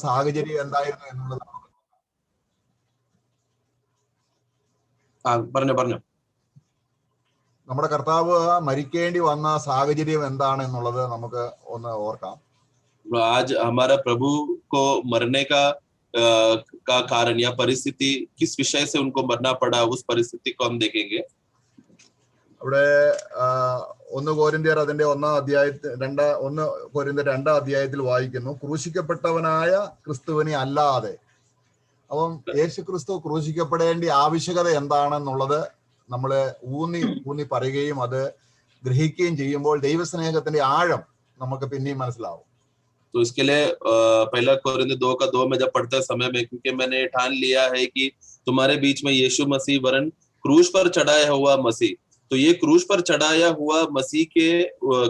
സാഹചര്യം എന്തായിരുന്നു എന്നുള്ളത് പറഞ്ഞു നമ്മുടെ കർത്താവ് മരിക്കേണ്ടി വന്ന സാഹചര്യം എന്താണ് എന്നുള്ളത് നമുക്ക് ഒന്ന് ഓർക്കാം. आज हमारा प्रभु को मरने का कारण या परिस्थिति किस विषय से उनको मरना पड़ा, उस परिस्थिति को हम देखेंगे. അവിടെ 1 കൊരിന്ത്യർ അതിന്റെ 1 അധ്യായത്തിൽ വായിക്കുന്നു, ക്രൂശിക്കപ്പെട്ടവനായ ക്രിസ്തുവിനെ അല്ലാതെ. അപ്പം യേശു ക്രിസ്തു ക്രൂശിക്കപ്പെടേണ്ട ആവശ്യകത എന്താണെന്നുള്ളത് നമ്മൾ ഊന്നി പറയുകയും അത് ഗ്രഹിക്കുകയും ചെയ്യുമ്പോൾ ദൈവസ്നേഹത്തിന്റെ ആഴം നമുക്ക് പിന്നെയും മനസ്സിലാവും. तो इसके लिए पहला कोरिन्थियों 2 का 2 में जब पढ़ते समय में, क्योंकि मैंने ठान लिया है कि तुम्हारे बीच में यीशु मसीह वरन क्रूस पर चढ़ाया हुआ मसीह. तो ये क्रूस पर चढ़ाया हुआ मसीह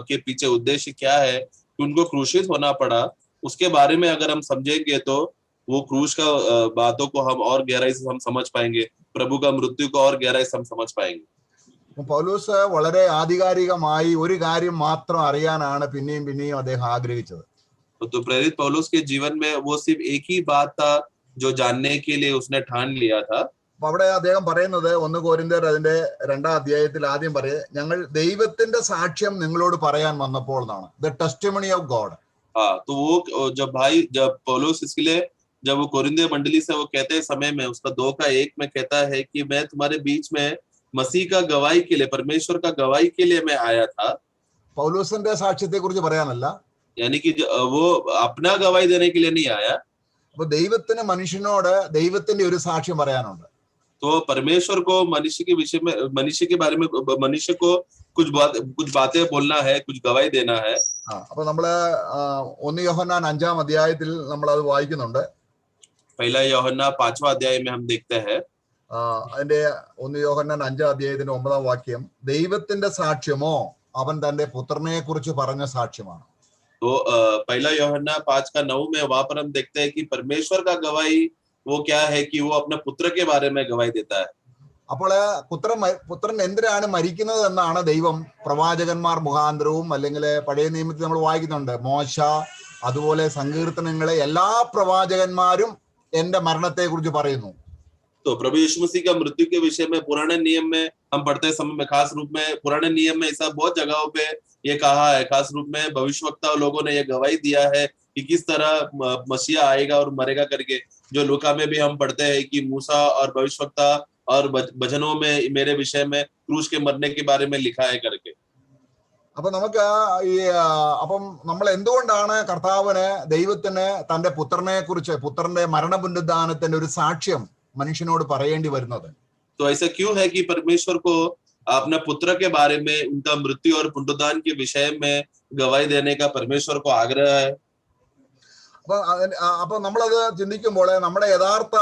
के पीछे उद्देश्य क्या है कि उनको क्रूशित होना पड़ा, उसके बारे में अगर हम समझेंगे तो वो क्रूस का बातों को हम और गहराई से हम समझ पाएंगे, प्रभु का मृत्यु को और गहराई से हम समझ पाएंगे. പൗലോസ് വളരെ ആധികാരികമായി ഒരു കാര്യം മാത്രം അറിയാനാണ് പിന്നെയും അദ്ദേഹം ആഗ്രഹിച്ചത്. तो प्रेरित पौलुस के जीवन में वो सिर्फ एक ही बात था जो जानने के लिए उसने ठान लिया था. അവിടെ അദ്ദേഹം പറയുന്നത് 1 കൊരിന്ത്യർ അതിന്റെ 2 അധ്യായത്തിൽ ആദ്യം ഞങ്ങൾ ദൈവത്തിന്റെ സാക്ഷ്യം നിങ്ങളോട് പറയാൻ വന്നപ്പോൾ എന്നാണ്, ദ ടെസ്റ്റിമണി ഓഫ് ഗോഡ്. हाँ, तो वो जब पौलुस इसके लिए जब वो कोरिन्थियों मंडली से वो कहते हैं समय में उसका 2 का 1 में कहता है कि मैं तुम्हारे बीच में मसीह का गवाही के लिए, परमेश्वर का गवाही के लिए मैं आया था. പൗലോസിന്റെ സാക്ഷ്യത്തെ കുറിച്ച് പറയാനല്ല, यानी कि वो अपना गवाही देने के लिए नहीं आया. അപ്പൊ ദൈവത്തിന് മനുഷ്യനോട് ദൈവത്തിന്റെ ഒരു സാക്ഷ്യം പറയാനുണ്ട്. तो परमेश्वर को मनुष्य के विषय में, मनुष्य के बारे में मनुष्य को कुछ बातें बोलना है, कुछ गवाही देना है. അപ്പൊ നമ്മള് 1 യോഹന്നാൻ 5 അധ്യായത്തിൽ നമ്മൾ അത് വായിക്കുന്നുണ്ട്. पहला യോഹന്നാൻ 5 अध्याय में हम देखते हैं. അതിന്റെ 1 യോഹന്നാൻ 5 അധ്യായത്തിന്റെ 9 വാക്യം, ദൈവത്തിന്റെ സാക്ഷ്യമോ അവൻ തന്റെ പുത്രനെ കുറിച്ച് പറഞ്ഞ സാക്ഷ്യമാണ്. तो पहला यूहन्ना 5 का 9 में वहां पर हम देखते हैं कि परमेश्वर का गवाही वो क्या है कि वो अपने पुत्र के बारे में गवाही देता है. അപ്പോൾ പുത്രൻ എന്തിനാണ് മരിക്കുന്നത് എന്നാണ് ദൈവം പ്രവാചകന്മാർ മുഖാന്തരവും അല്ലെങ്കിൽ പഴയ നിയമത്തിൽ നമ്മൾ വായിക്കുന്നുണ്ട്. മോശ, അതുപോലെ സങ്കീർത്തനങ്ങളെ എല്ലാ പ്രവാചകന്മാരും എന്റെ മരണത്തെ കുറിച്ച് പറയുന്നു. तो प्रभु यीशु मसीह का मृत्यु के विषय में पुराने नियम में हम पढ़ते समय में, खास रूप में पुराने नियम में ऐसा बहुत जगहों पे ये कहा है, खास रूप में भविष्यवक्ता लोगों ने ये गवाही दिया है कि किस तरह मसीहा आएगा और मरेगा करके. जो लूका में भी हम पढ़ते हैं कि मूसा और भविष्यवक्ता और भजनों में मेरे विषय में क्रूस के मरने के बारे में लिखा है करके. അപ്പൊ നമുക്ക് അപ്പം നമ്മൾ എന്തുകൊണ്ടാണ് കർത്താവിന് ദൈവത്തിന് തന്റെ പുത്രനെ കുറിച്ച്, പുത്രന്റെ മരണപുനരുദ്ധാനത്തിന്റെ ഒരു സാക്ഷ്യം മനുഷ്യനോട് പറയേണ്ടി വരുന്നത്? तो ऐसा क्यों है कि परमेश्वर को अपने पुत्र के बारे में, उनका मृत्यु और पुनरुत्थान के विषय में गवाही देने का परमेश्वर को आग्रह है? അപ്പൊ നമ്മളത് ചിന്തിക്കുമ്പോൾ നമ്മുടെ യഥാർത്ഥ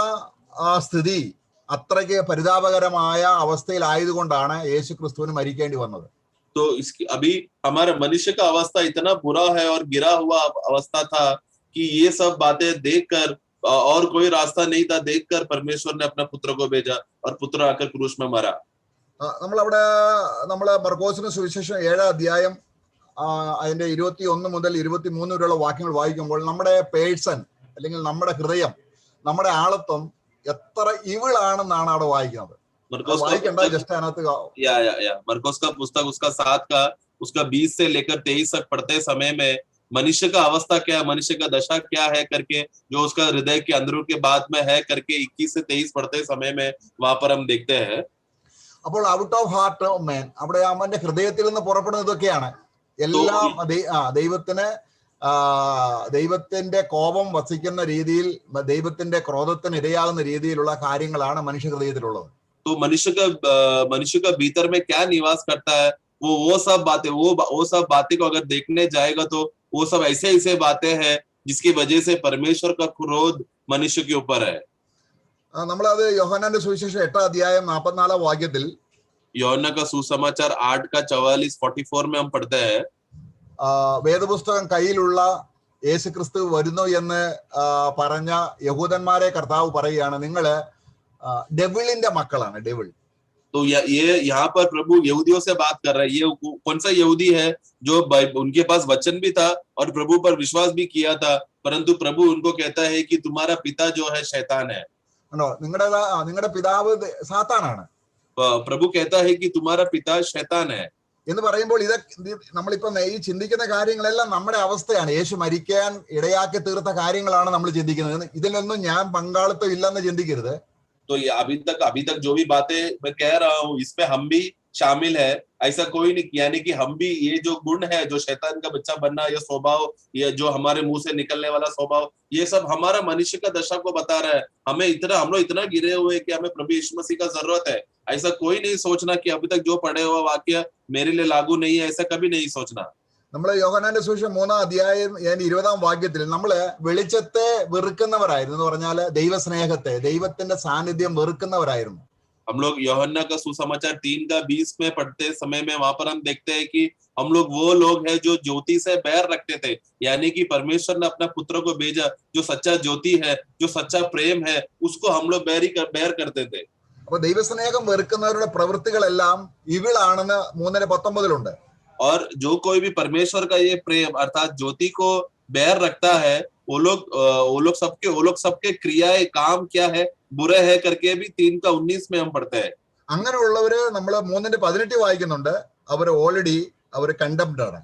സ്ഥിതി അത്രയ്ക്ക് പരിതാപകരമായ അവസ്ഥയിലായതുകൊണ്ടാണ് യേശു ക്രിസ്തുവിന് മരിക്കേണ്ടി വന്നത്. तो इसकी अभी हमारा मनुष्य का अवस्था इतना बुरा है और गिरा हुआ अवस्था था कि ये सब बातें देखकर और कोई रास्ता नहीं था, देखकर परमेश्वर ने अपना पुत्र को भेजा और पुत्र आकर क्रूस में मरा. നമ്മള് മർക്കോസിന്റെ സുവിശേഷം 7 അധ്യായം അതിന്റെ 21 മുതൽ 23 വരെയുള്ള വാക്യങ്ങൾ വായിക്കുമ്പോൾ നമ്മുടെ പേഴ്സൺ അല്ലെങ്കിൽ നമ്മുടെ ഹൃദയം, നമ്മുടെ ആളത്വം എത്ര ഇവിളാണെന്നാണ് അവിടെ വായിക്കുന്നത്. വായിക്കണ്ട, ജസ്റ്റ് അതിനകത്ത് मरकोस का पुस्तक उसका 7 का उसका 20 से लेकर 23 तक पढ़ते समय में मनुष्य का अवस्था क्या है, मनुष्य का दशा क्या है करके, जो उसका हृदय के अंदरों के बाद में है करके 21 से 23 पढ़ते समय में वहां पर हम देखते हैं. അപ്പോൾ ഔട്ട് ഓഫ് ഹാർട്ട് ഓഫ് മാൻ, അവിടെ അവന്റെ ഹൃദയത്തിൽ നിന്ന് പുറപ്പെടുന്നതൊക്കെയാണ് എല്ലാം ദൈവത്തിന്റെ കോപം വസിക്കുന്ന രീതിയിൽ, ദൈവത്തിന്റെ ക്രോധത്തിന് ഇരയാകുന്ന രീതിയിലുള്ള കാര്യങ്ങളാണ് മനുഷ്യ ഹൃദയത്തിലുള്ളത്. तो मनुष्य का भीतर में क्या निवास करता है, वो सब बातें, वो सब बातें को अगर देखने जाएगा तो वो सब ऐसे बातें हैं जिसकी वजह से परमेश्वर का क्रोध मनुष्य के ऊपर है. നമ്മളത് യോഹന്നാന്റെ സുവിശേഷം 8 അധ്യായം 44 വാക്യത്തിൽ, യോഹന്നാൻ का सुसमाचार 8 का 44 में हम पढ़ते हैं. വേദപുസ്തകം കയ്യിലുള്ള യേശു ക്രിസ്തു വരുന്നു എന്ന് പറഞ്ഞ യഹൂദന്മാരെ കർത്താവ് പറയുകയാണ്, നിങ്ങള് ഡെവിളിന്റെ മക്കളാണ്. ഡെവിൾ तो ये यहाँ पर प्रभु यहूदियों से बात कर रहा है। ये कौन सा यहूदी है जो उनके पास वचन भी था और प्रभु पर विश्वास भी किया था, परंतु प्रभु उनको कहता है कि तुम्हारा पिता जो है शैतान है। ആണോ? നിങ്ങളുടെ പിതാവ് സാത്താനാണ് प्रभु कहता है कि तुम्हारा पिता शैतान है। എന്ന് പറയുമ്പോൾ നമ്മളിപ്പോ ഈ ചിന്തിക്കുന്ന കാര്യങ്ങളെല്ലാം നമ്മുടെ അവസ്ഥയാണ്. യേശു മരിക്കാൻ ഇടയാക്കി തീർത്ത കാര്യങ്ങളാണ് നമ്മൾ ചിന്തിക്കുന്നത്. ഇതിലൊന്നും ഞാൻ പങ്കാളിത്തം ഇല്ലെന്ന് ചിന്തിക്കരുത്. तो ये अभी तक जो भी बातें मैं कह रहा हूँ इसमें हम भी शामिल है, ऐसा कोई नहीं। यानी कि हम भी ये जो गुण है, जो शैतान का बच्चा बनना, ये स्वभाव, ये जो हमारे मुंह से निकलने वाला स्वभाव, ये सब हमारा मनुष्य का दशा को बता रहा है। हम लोग इतना गिरे हुए कि हमें प्रभु यीशु मसीह का जरूरत है। ऐसा कोई नहीं सोचना कि अभी तक जो पढ़े हुआ वाक्य मेरे लिए लागू नहीं है, ऐसा कभी नहीं सोचना। നമ്മള് യോഹന്നാന്റെ സുവിശേഷം 3-ാം അധ്യായം 20-ാം വാക്യത്തിൽ നമ്മള് വെളിച്ചത്തെ വെറുക്കുന്നവരായിരുന്നു എന്ന് പറഞ്ഞാല് ദൈവസ്നേഹത്തെ, ദൈവത്തിന്റെ സാന്നിധ്യം വെറുക്കുന്നവരായിരുന്നു. हम लोग यूहन्ना का सुसमाचार 3:20 में पढ़ते समय में वहां पर हम देखते हैं कि हम लोग वो लोग हैं जो ज्योति से बैर रखते थे, यानी कि परमेश्वर ने अपना पुत्र को भेजा जो सच्चा ज्योति है, जो सच्चा प्रेम है, उसको हम लोग बैर करते थे। അപ്പൊ ദൈവസ്നേഹം വെറുക്കുന്നവരുടെ പ്രവൃത്തികളെല്ലാം ഇവിളാണെന്ന് 3:19 और जो कोई भी परमेश्वर का ये प्रेम अर्थात ज्योति को बैर रखता है, वो लोग सबके क्रियाएं, काम क्या है, बुरे है करके भी 3:19 में हम पढ़ते हैं। അങ്ങനെയുള്ളവര് നമ്മൾ 3:18 വായിക്കുന്നുണ്ട്. അവര് കണ്ടംപ്ഡ് ആണ്.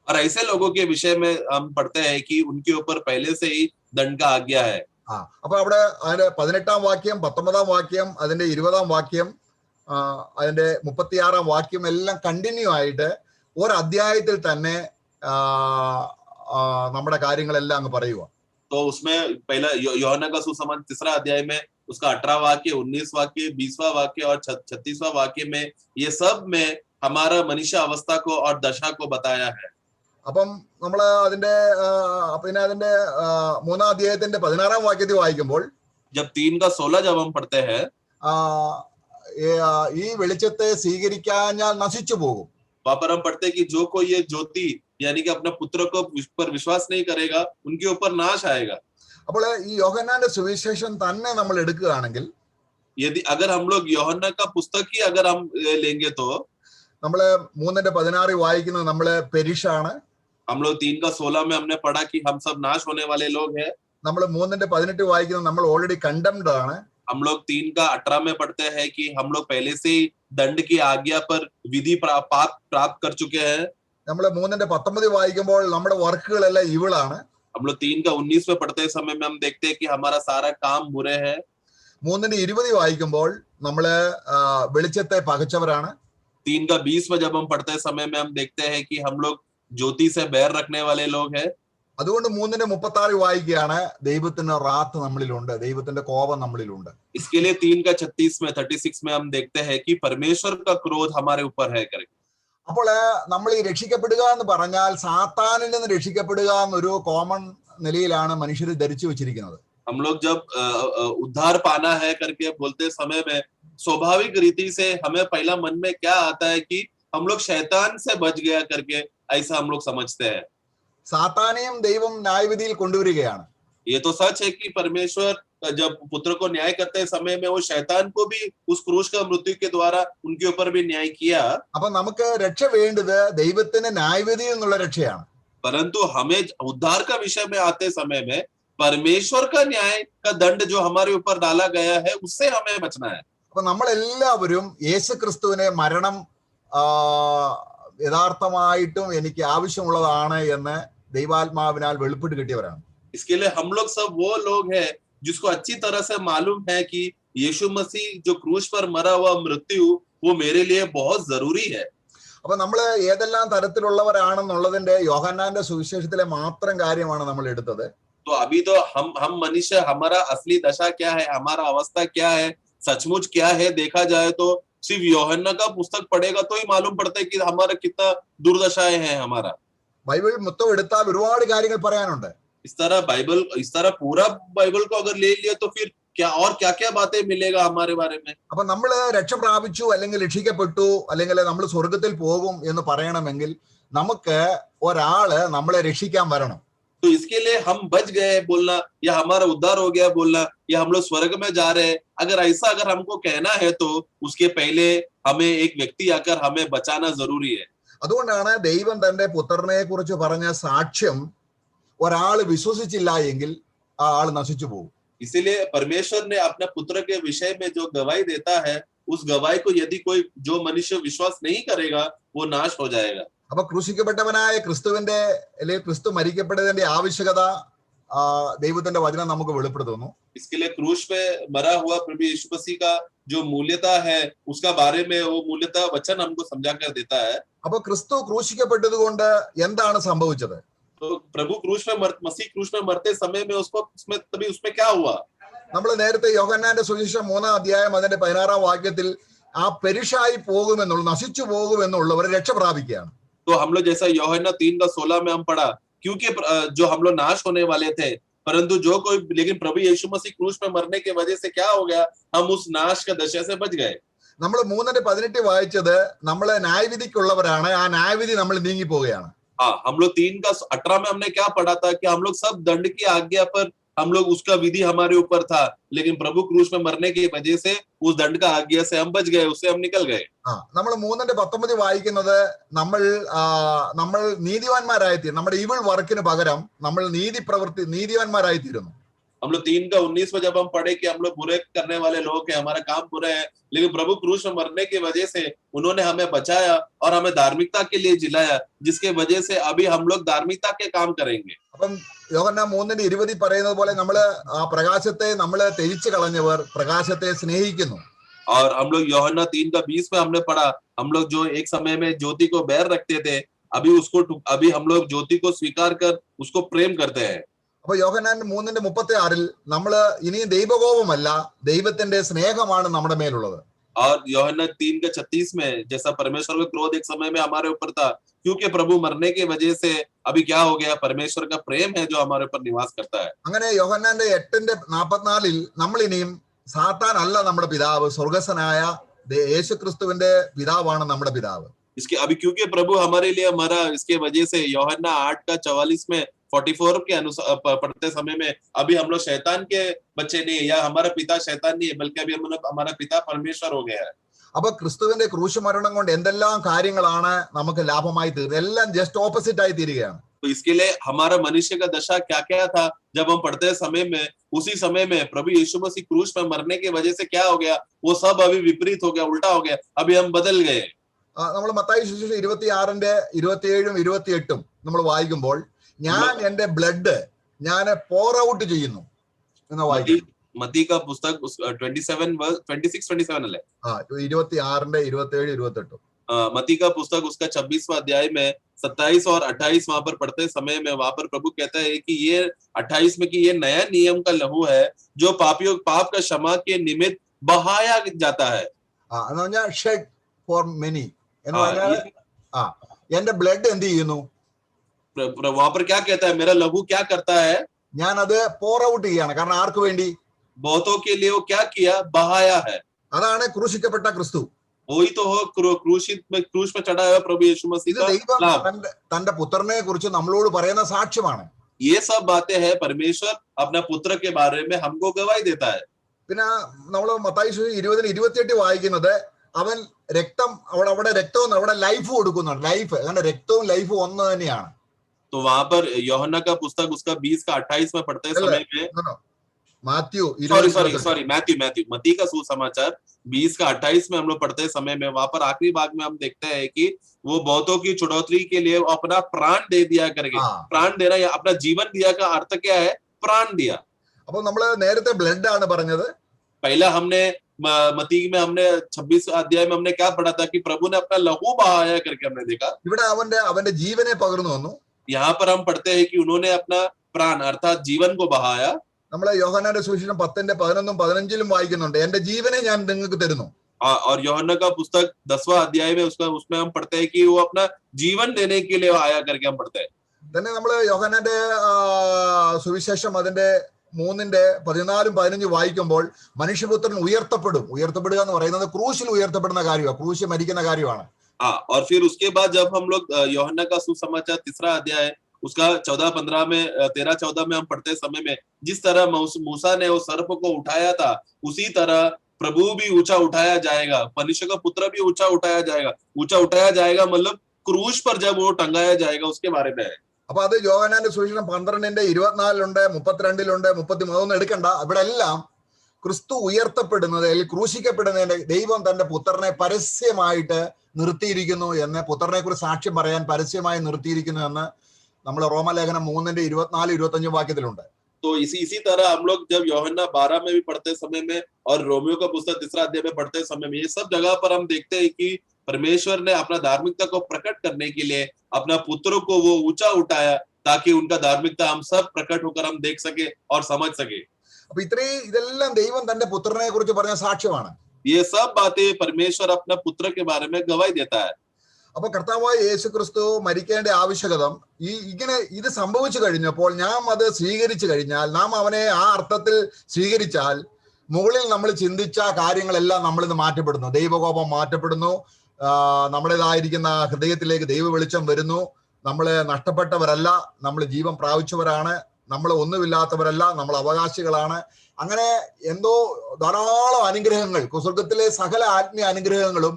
और ऐसे लोगों के विषय में हम पढ़ते हैं कि उनके ऊपर पहले से ही दंड का आज्ञा है। അപ്പൊ അവിടെ അതിന്റെ 18-ാം വാക്യം, 19-ാം വാക്യം, അതിന്റെ 20-ാം വാക്യം, അതിന്റെ 36-ാം വാക്യം എല്ലാം കണ്ടിന്യൂ ആയിട്ട് ഒരു അധ്യായത്തിൽ തന്നെ നമ്മുടെ കാര്യങ്ങളെല്ലാം അങ്ങ് പറയുക. तो उसमें पहला यूहन्ना का सुसमाचार 3रा अध्याय में उसका 18वां वाक्य, 19वां वाक्य, 20वां वाक्य और 36वां वाक्य में ये सब में हमारा मनुष्य अवस्था को और दशा को बताया है। അപ്പം നമ്മൾ അതിന്റെ 3-ാം അധ്യായത്തിന്റെ 16-ാം വാക്യത്തിൽ വായിക്കുമ്പോൾ जब 3:16 जब हम पढ़ते हैं, ഈ വെളിച്ചത്തെ സ്വീകരിക്കാഞ്ഞാൽ നശിച്ചു പോകും. वहां पर हम पढ़ते हैं कि जो कोई ये ज्योति यानी कि अपने पुत्र को पर विश्वास नहीं करेगा, उनके ऊपर नाश आएगा। അപ്പോൾ ഈ യോഹന്നാന്റെ സുവിശേഷം തന്നെ നമ്മൾ എടുക്കുകയാണെങ്കിൽ, यदि अगर हम लोग यूहन्ना का पुस्तक ही अगर हम लेंगे तो നമ്മള് 3:16 വായിക്കുന്നത് നമ്മള് പെരിഷാണ്. हम लोग 3:16 में हमने पढ़ा कि हम सब नाश होने वाले लोग हैं। നമ്മൾ 3:18 വായിക്കുന്നത് നമ്മൾ ഓൾറെഡി കണ്ടംപ്ഡ് ആണ്. हम लोग 3:18 में पढ़ते हैं कि हम लोग पहले से ही दंड की आज्ञा पर विधि प्राप्त कर चुके हैं। നമ്മൾ 3:19 വായിക്കുമ്പോൾ നമ്മുടെ വർക്കുകളെല്ലാം ഇവിളാണ്. हम लोग 3:19 में पढ़ते समय में हम देखते हैं कि हमारा सारा काम बुरे है। 3:20 വായിക്കുമ്പോൾ നമ്മള് വെളിച്ചത്തെ പകച്ചവരാണ്. 3:20 में जब हम पढ़ते समय में हम देखते हैं कि हम लोग ज्योति से बैर रखने वाले लोग हैं। അതുകൊണ്ട് 3:36 വായിക്കുകയാണ്, ദൈവത്തിന്റെ റാത്ത് നമ്മളിലുണ്ട്, ദൈവത്തിന്റെ കോപം നമ്മളിലുണ്ട്. इसके लिए 3:36 में हम देखते हैं कि परमेश्वर का क्रोध हमारे ऊपर है करके। അപ്പോൾ നമ്മൾ ഈ രക്ഷിക്കപ്പെടുക എന്ന് പറഞ്ഞാൽ സാത്താനിൽ നിന്ന് രക്ഷിക്കപ്പെടുക എന്നൊരു കോമൺ നിലയിലാണ് മനുഷ്യർ ധരിച്ചു വെച്ചിരിക്കുന്നത്. हम लोग जब उद्धार पाना है करके बोलते समय में स्वाभाविक रीति से हमें पहला मन में क्या आता है कि हम लोग शैतान से बच गया करके ऐसा हम लोग समझते हैं। സാത്താനെയും ദൈവം ന്യായവിധിയിൽ കൊണ്ടുവരികയാണ്. ये तो सच है कि परमेश्वर जब पुत्र को न्याय करते समय में वो शैतान को भी उस क्रूस का मृत्यु के द्वारा उनके ऊपर भी न्याय किया। അപ്പൊ നമുക്ക് രക്ഷ വേണ്ടത് ദൈവത്തിന്റെ ന്യായവിധിയിൽ നിന്നുള്ള രക്ഷയാണ്. परंतु हमें उद्धार का विषय में आते समय में परमेश्वर का न्याय का दंड जो हमारे ऊपर डाला गया है उससे हमें बचना है। അപ്പൊ നമ്മളെല്ലാവരും യേശു ക്രിസ്തുവിനെ മരണം യഥാർത്ഥമായിട്ടും എനിക്ക് ആവശ്യമുള്ളതാണ് എന്ന് ദൈവാത്മാവിനാൽ വെളിപ്പെട്ട് കിട്ടിയവരാണ്. इसके लिए हम लोग सब वो लोग हैं जिसको अच्छी तरह से मालूम है कि यीशु मसीह जो क्रूस पर मरा हुआ मृत्यु वो मेरे लिए बहुत जरूरी है। അപ്പൊ നമ്മൾ ഏതെല്ലാം തരത്തിലുള്ളവരാണെന്നുള്ളതിന്റെ യോഹന്നാന്റെ സുവിശേഷത്തിലെ മാത്രം കാര്യമാണ് നമ്മൾ എടുത്തത്. तो अभी तो हम मनुष्य हमारा असली दशा क्या है, हमारा अवस्था क्या है, सचमुच क्या है देखा जाए तो सिर्फ यूहन्ना का पुस्तक पढ़ेगा तो ही मालूम पड़ता है कि हमारा कितना दुर्दशाएं हैं हमारा। ബൈബിൾ മൊത്തം എടുത്താൽ ഒരുപാട് കാര്യങ്ങൾ പറയാനുണ്ട്. इस तरह पूरा बाइबल को अगर ले लिया तो फिर क्या क्या बातें मिलेगा हमारे बारे में। അപ്പൊ നമ്മൾ രക്ഷ പ്രാപിച്ചു അല്ലെങ്കിൽ രക്ഷിക്കപ്പെട്ടു അല്ലെങ്കിൽ നമ്മൾ സ്വർഗത്തിൽ പോകും എന്ന് പറയണമെങ്കിൽ നമുക്ക് ഒരാള് നമ്മളെ രക്ഷിക്കാൻ വരണം. तो इसके लिए हम बच गए बोलना या हमारा उद्धार हो गया बोलना या हम लोग स्वर्ग में जा रहे हैं, अगर ऐसा अगर हमको कहना है तो उसके पहले हमें एक व्यक्ति आकर हमें बचाना जरूरी है. അതുകൊണ്ടാണ് ദൈവം തന്റെ പുത്രനെ കുറിച്ച് പറഞ്ഞ സാക്ഷ്യം ഒരാൾ വിശ്വസിച്ചില്ല എങ്കിൽ ആ ആൾ നശിച്ചു പോകും. इसीलिए परमेश्वर ने अपने पुत्र के विषय में जो गवाही देता है, उस गवाही को यदि कोई जो मनुष्य विश्वास नहीं करेगा वो नाश हो जाएगा. അപ്പൊ ക്രൂശിക്കപ്പെട്ടവനായ ക്രിസ്തുവിന്റെ അല്ലെങ്കിൽ ക്രിസ്തു മരിക്കപ്പെട്ടതിന്റെ ആവശ്യകത ദൈവത്തിന്റെ വചനം നമുക്ക് വെളിപ്പെടുത്തുന്നു. इसके लिए क्रूस पे मरा हुआ प्रभु यीशु मसीह का जो मूल्यता है उसका बारे में वो मूल्यता वचन हमको समझा कर देता है. അപ്പൊ ക്രിസ്തു ക്രൂശിക്കപ്പെട്ടത് കൊണ്ട് എന്താണ് സംഭവിച്ചത്? तो प्रभु क्रूस पे मसीह क्रूस पे मरते समय में उसको उसमें क्या हुआ? നമ്മൾ നേരത്തെ യോഹന്നാന്റെ സുവിശേഷം 3-ാം അധ്യായം അതിന്റെ 16-ാം വാക്യത്തിൽ ആ പെരിഷായി പോകുമെന്നുള്ള നശിച്ചു പോകുമെന്നുള്ളവർ രക്ഷ പ്രാപിക്കുകയാണ്. तो हम लोग जैसा यूहन्ना 3:16 में हम पढ़ा, क्योंकि जो हम लोग नाश होने वाले थे, परंतु जो कोई लेकिन प्रभु यीशु मसीह क्रूस पे मरने की वजह से क्या हो गया, हम उस नाश का दशा से बच गए. നമ്മൾ 3:18 വായിച്ചത് നമ്മളെ ന്യായവിധിക്കുള്ളവരാണ്, ആ ന്യായവിധി നമ്മൾ നീങ്ങി പോവുകയാണ്. हाँ, हम लोग 3:18 में हमने क्या पढ़ा था कि हम लोग सब दंड की आज्ञा पर हम लोग उसका विधि हमारे ऊपर था, लेकिन प्रभु क्रूस में मरने की वजह से उस दंड का आज्ञा से हम बच गए, उससे हम निकल गए. നമ്മൾ 3:19 വായിക്കുന്നത് നമ്മൾ നീതിവാന്മാരായിത്തീരും, നമ്മുടെ ഈവിൾ വർക്കിന് പകരം നമ്മൾ നീതിവാന്മാരായിത്തീരുന്നു. हम लोग 3:19 में जब हम पढ़े कि हम लोग बुरे करने वाले लोग हैं, हमारा काम बुरा है, लेकिन प्रभु क्रूस में मरने की वजह से उन्होंने हमें बचाया और हमें धार्मिकता के लिए जिलाया, जिसके वजह से अभी हम लोग धार्मिकता के काम करेंगे. അപ്പം യോഹന്നാൻ 3:20 പറയുന്നത് പോലെ നമ്മള് ആ പ്രകാശത്തെ നമ്മള് ത്യജിച്ചു കളഞ്ഞവർ പ്രകാശത്തെ സ്നേഹിക്കുന്നു. और हम लोग यूहन्ना 3:20 में हमने पढ़ा, हम लोग जो एक समय में ज्योति को बैर रखते थे, अभी हम लोग ज्योति को स्वीकार कर उसको प्रेम करते हैं. അപ്പൊ യോഹന്നാൻ 3:36 നമ്മള് ഇനിയും ദൈവകോപമല്ല, ദൈവത്തിന്റെ സ്നേഹമാണ് നമ്മുടെ മേലുള്ളത്. और यूहन्ना 3:36 में जैसा परमेश्वर का क्रोध एक समय में हमारे ऊपर था, क्योंकि प्रभु मरने की वजह से अभी क्या हो गया, परमेश्वर का प्रेम है जो हमारे ऊपर निवास करता है. അങ്ങനെ യോഹന്നാന്റെ 8:44 നമ്മൾ ഇനിയും സാത്താൻ അല്ല നമ്മുടെ പിതാവ്, സ്വർഗസ്ഥനായ യേശുക്രിസ്തുവിന്റെ പിതാവാണ് നമ്മുടെ പിതാവ്. इसके अभी क्योंकि प्रभु हमारे लिए मरा, इसके वजह से यूहन्ना 8:44 में 44 के अनुसार पढ़ते समय में अभी हम लोग शैतान के बच्चे नहीं है, या हमारा पिता शैतान नहीं है, बल्कि अभी हमारा पिता परमेश्वर हो गया है. അപ്പൊ ക്രിസ്തുവിന്റെ ക്രൂശ് മരണം കൊണ്ട് എന്തെല്ലാം കാര്യങ്ങളാണ് നമുക്ക് ലാഭമായി തീരുന്നത്, എല്ലാം ജസ്റ്റ് ഓപ്പോസിറ്റ് ആയി തീരുകയാണ്. तो इसके लिए हमारा मनुष्य का दशा क्या क्या था जब हम पढ़ते समय में, उसी समय में प्रभु यीशु मसीह क्रूस पर मरने की वजह से क्या हो गया, वो सब अभी विपरीत हो गया, उल्टा हो गया, अभी हम बदल गए. നമ്മൾ മത്തായി സുവിശേഷം 26:27-28 നമ്മൾ വായിക്കുമ്പോൾ ഞാൻ എന്റെ ബ്ലഡ് ഞാൻ പോർ ഔട്ട് ചെയ്യുന്നു എന്ന് വായിക്കും. मती का पुस्तक 26-27 अल्ले 26:27-28 मती का पुस्तक उसका 26वां अध्याय में 27 और 28 वहां पर पढ़ते समय में वहां पर प्रभु कहता है कि ये 28 में कि ये नया नियम का लहू है जो पापियों पाप का क्षमा के निमित्त बहाया जाता है. എന്ന് പറഞ്ഞാൽ ഷെഡ് ഫോർ മെനി എന്ന് പറഞ്ഞാൽ എന്റെ ബ്ലഡ് എന്ത് ചെയ്യുന്നു, वहां पर क्या कहता है, मेरा लहू क्या करता है, ഞാൻ അത് പോർ ഔട്ട് ചെയ്യാണ്. കാരണം ആർക്ക് വേണ്ടി? बहुतों के लिए वो क्या किया, बहाया है. അതാണ് ക്രൂശിക്കപ്പെട്ട ക്രിസ്തു. वही तो हो क्रूस में चढ़ा हुआ प्रभु यीशु मसीह का लाभ. തന്റെ പുത്രനെ കുറിച്ച് നമ്മളോട് പറയുന്ന സാക്ഷ്യമാണ്. ये सब बातें हैं, परमेश्वर अपना पुत्र के बारे में हमको गवाही देता है. പിന്നെ നമ്മൾ മത്തായി 20:28 വായിക്കുന്നത് അവൻ രക്തം അവിടെ രക്തവും അവിടെ ലൈഫ് കൊടുക്കുന്നുണ്ട്. ലൈഫ് അങ്ങനെ രക്തവും ലൈഫും ഒന്ന് തന്നെയാണ്. तो वहां पर यूहन्ना का पुस्तक उसका 20:28 में पढ़ते समय में मैथ्यू मती का सुसमाचार 20:28 में हम लोग पढ़ते समय में वहां पर आखिरी भाग में हम देखते हैं कि वो बहुतों की छुड़ौती के लिए अपना प्राण दे दिया करके. प्राण देना या अपना जीवन दिया का अर्थ क्या है, प्राण दिया. അപ്പോൾ നമ്മൾ നേരത്തെ ബ്ലഡ് ആണ് പറഞ്ഞത്. पहला हमने मती में हमने 26 अध्याय में हमने क्या पढ़ा था कि प्रभु ने अपना लहू बहाया करके हमने देखा. ഇവിടെ അവന്റെ ജീവനെ പകർന്നു വന്നു. यहाँ पर हम पढ़ते हैं कि उन्होंने अपना प्राण अर्थात जीवन को बहाया. നമ്മളെ യോഹന്നാന്റെ സുവിശേഷം 10:11-15 വായിക്കുന്നുണ്ട്, എന്റെ ജീവനെ ഞാൻ നിങ്ങൾക്ക് തരുന്നു. और यूहन्ना का पुस्तक 10वां अध्याय में उसमें हम पढ़ते हैं कि वो अपना जीवन देने के लिए आया करके हम पढ़ते हैं. തന്നെ നമ്മൾ യോഹന്നാന്റെ സുവിശേഷം അതിന്റെ 3:14-15 വായിക്കുമ്പോൾ മനുഷ്യപുത്രൻ ഉയർത്തപ്പെടുക എന്ന് പറയുന്നത് ക്രൂശിൽ ഉയർത്തപ്പെടുന്ന കാര്യമാണ്, ക്രൂശിൽ മരിക്കുന്ന കാര്യമാണ്. और फिर उसके बाद जब हम लोग यूहन्ना का सुसमाचार 3रा अध्याय उसका 14-15 में 13-14 में हम पढ़ते समय में जिस तरह मूसा ने उस सर्प को उठाया था, उसी तरह प्रभु भी ऊंचा उठाया जाएगा, मनुष्य का पुत्र भी ऊंचा उठाया जाएगा। ऊंचा उठाया जाएगा मतलब क्रूश पर जब वो टंगाया जाएगा उसके बारे में है। അപ്പൊ അത് യോഹന്നാന്റെ സുവിശേഷം 12:24 32 33 എടുക്കണ്ട. ഇവിടെ എല്ലാം ക്രിസ്തു ഉയർത്തപ്പെടുന്നത് അല്ലെങ്കിൽ ക്രൂശിക്കപ്പെടുന്നതിന്റെ ദൈവം തന്റെ പുത്രനെ പരസ്യമായിട്ട് നിർത്തിയിരിക്കുന്നു എന്ന്, പുത്രനെ കുറിച്ച് സാക്ഷ്യം പറയാൻ പരസ്യമായി നിർത്തിയിരിക്കുന്നു എന്ന് നമ്മൾ റോമലേഖനം 3:24-25 വാക്യത്തിലുണ്ട്. तो इसी तरह हम लोग जब यूहन्ना 12 में भी पढ़ते समय में और रोमियो का पुस्तक 3 अध्याय में पढ़ते समय में ये सब जगह पर हम देखते हैं कि परमेश्वर ने अपना धार्मिकता को प्रकट करने के लिए अपना पुत्र को वो ऊंचा उठाया ताकि उनका धार्मिकता हम सब प्रकट होकर हम देख सके और समझ सके। അപ്പൊ ഇതെല്ലാം ദൈവം തന്റെ പുത്രനെ കുറിച്ച് പറഞ്ഞ സാക്ഷ്യമാണ്. ये सब बातें परमेश्वर अपना पुत्र के बारे में गवाही देता है। അപ്പൊ കർത്താവായ യേശു ക്രിസ്തു മരിക്കേണ്ട ആവശ്യകത ഇങ്ങനെ ഇത് സംഭവിച്ചു കഴിഞ്ഞപ്പോൾ നാം അത് സ്വീകരിച്ചു കഴിഞ്ഞാൽ, നാം അവനെ ആ അർത്ഥത്തിൽ സ്വീകരിച്ചാൽ, മുകളിൽ നമ്മൾ ചിന്തിച്ച കാര്യങ്ങളെല്ലാം നമ്മളിത് മാറ്റപ്പെടുന്നു. ദൈവകോപം മാറ്റപ്പെടുന്നു, നമ്മുടേതായിരിക്കുന്ന ഹൃദയത്തിലേക്ക് ദൈവ വെളിച്ചം വരുന്നു. നമ്മൾ നഷ്ടപ്പെട്ടവരല്ല, നമ്മൾ ജീവൻ പ്രാപിച്ചവരാണ്, നമ്മൾ ഒന്നുമില്ലാത്തവരല്ല, നമ്മൾ അവകാശികളാണ്. അങ്ങനെ എന്തോ ധാരാളം അനുഗ്രഹങ്ങൾ, സ്വർഗത്തിലെ സകല ആത്മീയ അനുഗ്രഹങ്ങളും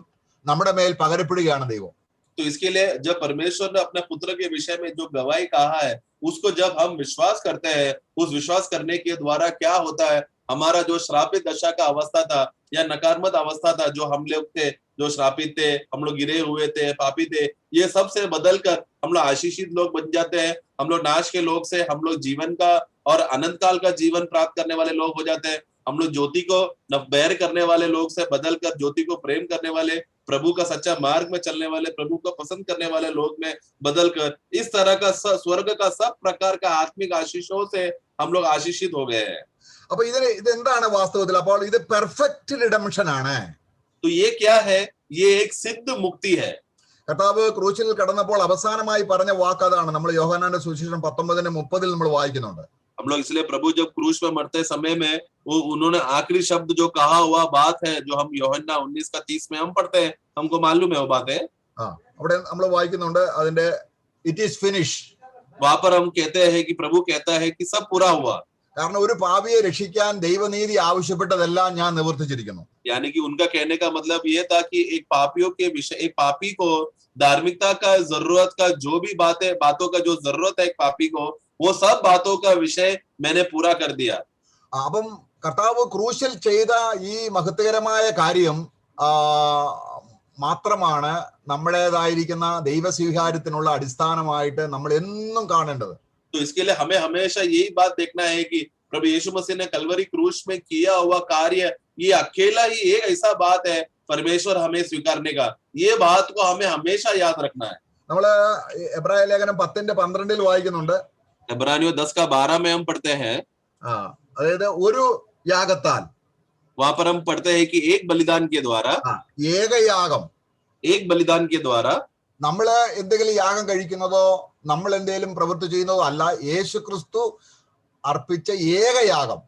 നമ്മുടെ മേൽ പകരപ്പെടുകയാണ് ദൈവം. तो इसके लिए जब परमेश्वर ने अपने पुत्र के विषय में जो गवाही कहा है उसको जब हम विश्वास करते हैं, उस विश्वास करने के द्वारा क्या होता है, हमारा जो श्रापित दशा का अवस्था था या नकारात्मक अवस्था था, जो हम लोग थे, जो श्रापित थे, हम लोग गिरे हुए थे, पापी थे, ये सब से बदल कर हम लोग आशीषित लोग बन जाते हैं। हम लोग नाश के लोग से हम लोग जीवन का और अनंत काल का जीवन प्राप्त करने वाले लोग हो जाते हैं। हम लोग ज्योति को बैर करने वाले लोग से बदल कर ज्योति को प्रेम करने वाले, प्रभु का सच्चा मार्ग में चलने वाले, प्रभु को पसंद करने वाले लोग में बदल कर इस तरह का स्वर्ग का सब प्रकार का आत्मिक आशीषों से हम लोग आशीषित हो गए हैं। അപ്പൊ ഇതെന്താണ് വാസ്തവത്തിൽ? അപ്പോൾ ഇത് പെർഫെക്റ്റ് റിഡംഷൻ ആണ്. तो ये क्या है? ये एक सिद्ध मुक्ति है। കർത്താവ് ക്രൂശിൽ കടന്നപ്പോൾ അവസാനമായി പറഞ്ഞ വാക്ക് അതാണ്. നമ്മൾ യോഹന്നാന്റെ സുവിശേഷം 19:30 നമ്മൾ വായിക്കുന്നുണ്ട്. हम लोग इसलिए प्रभु जब क्रूस पर मरते समय में वो उन्होंने आखिरी शब्द जो कहा हुआ बात है, जो हम यूहन्ना 19:30 में हम पढ़ते हैं, हमको मालूम है वो बात है। അവിടെ നമ്മൾ വായിക്കുന്നുണ്ട് അതിന്റെ ഇറ്റ് ഈസ് ഫിനിഷ്. वहां पर हम कहते हैं कि प्रभु कहता है कि सब पूरा हुआ। കാരണം ഒരു പാപിയെ രക്ഷിക്കാൻ ദൈവനീതി ആവശ്യപ്പെട്ടതെല്ലാം ഞാൻ നിവർത്തിച്ചിരിക്കുന്നു. यानी कि उनका कहने का मतलब ये था कि एक पापियों के विषय, एक पापी को धार्मिकता का जरूरत का जो भी बातों का जो जरूरत है एक पापी को, वो सब बातों का विषय मैंने पूरा कर दिया। അപ്പം കർത്താവ് ക്രൂശിൽ ചെയ്ത ഈ മഹത്വകരമായ കാര്യം മാത്രമാണ് നമ്മുടേതായിരിക്കുന്ന ദൈവസ്വീകാര്യത്തിനുള്ള അടിസ്ഥാനമായിട്ട് നമ്മൾ എന്നും കാണേണ്ടത്. तो इसके लिए हमें हमेशा यही बात देखना है कि प्रभु यीशु मसीह ने कलवरी क्रूस में किया हुआ कार्य, ये अकेला ही एक ऐसा बात है परमेश्वर हमें स्वीकारने का, ये बात को हमें हमेशा याद रखना है। നമ്മള് എബ്രായ ലേഖനം 10:12 വായിക്കുന്നുണ്ട്. इब्रानियों 10:12 में हम पढ़ते हैं, അതായത് ഒരു യാഗത്താൽ, वहां पर हम पढ़ते हैं कि एक बलिदान के द्वारा, ഏകയാഗം, एक बलिदान के द्वारा നമ്മള് എന്തെങ്കിലും യാഗം കഴിക്കുന്നതോ നമ്മൾ എന്തെങ്കിലും പ്രവൃത്തി ചെയ്യുന്നതോ അല്ല, യേശു ക്രിസ്തു അർപ്പിച്ച ഏകയാഗം.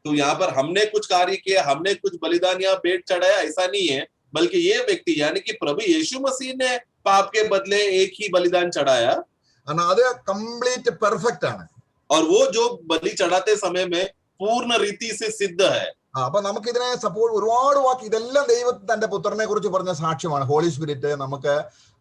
तो यहाँ पर हमने कुछ कार्य किया, हमने कुछ बलिदान या भेंट चढ़ाया, ऐसा नहीं है, बल्कि ये व्यक्ति यानी कि प्रभु यीशु मसीह ने पाप के बदले एक ही बलिदान चढ़ाया, അത് കംപ്ലീറ്റ് പെർഫെക്റ്റ് ആണ്. और वो जो बलि चढ़ाते समय में पूर्ण रीति से सिद्ध है। അപ്പൊ നമുക്കിതിനെ സപ്പോർട്ട് ഒരുപാട് വാക്ക്, ഇതെല്ലാം ദൈവം തന്റെ പുത്രനെ കുറിച്ച് പറഞ്ഞ സാക്ഷ്യമാണ്. ഹോളി സ്പിരിറ്റ് നമുക്ക്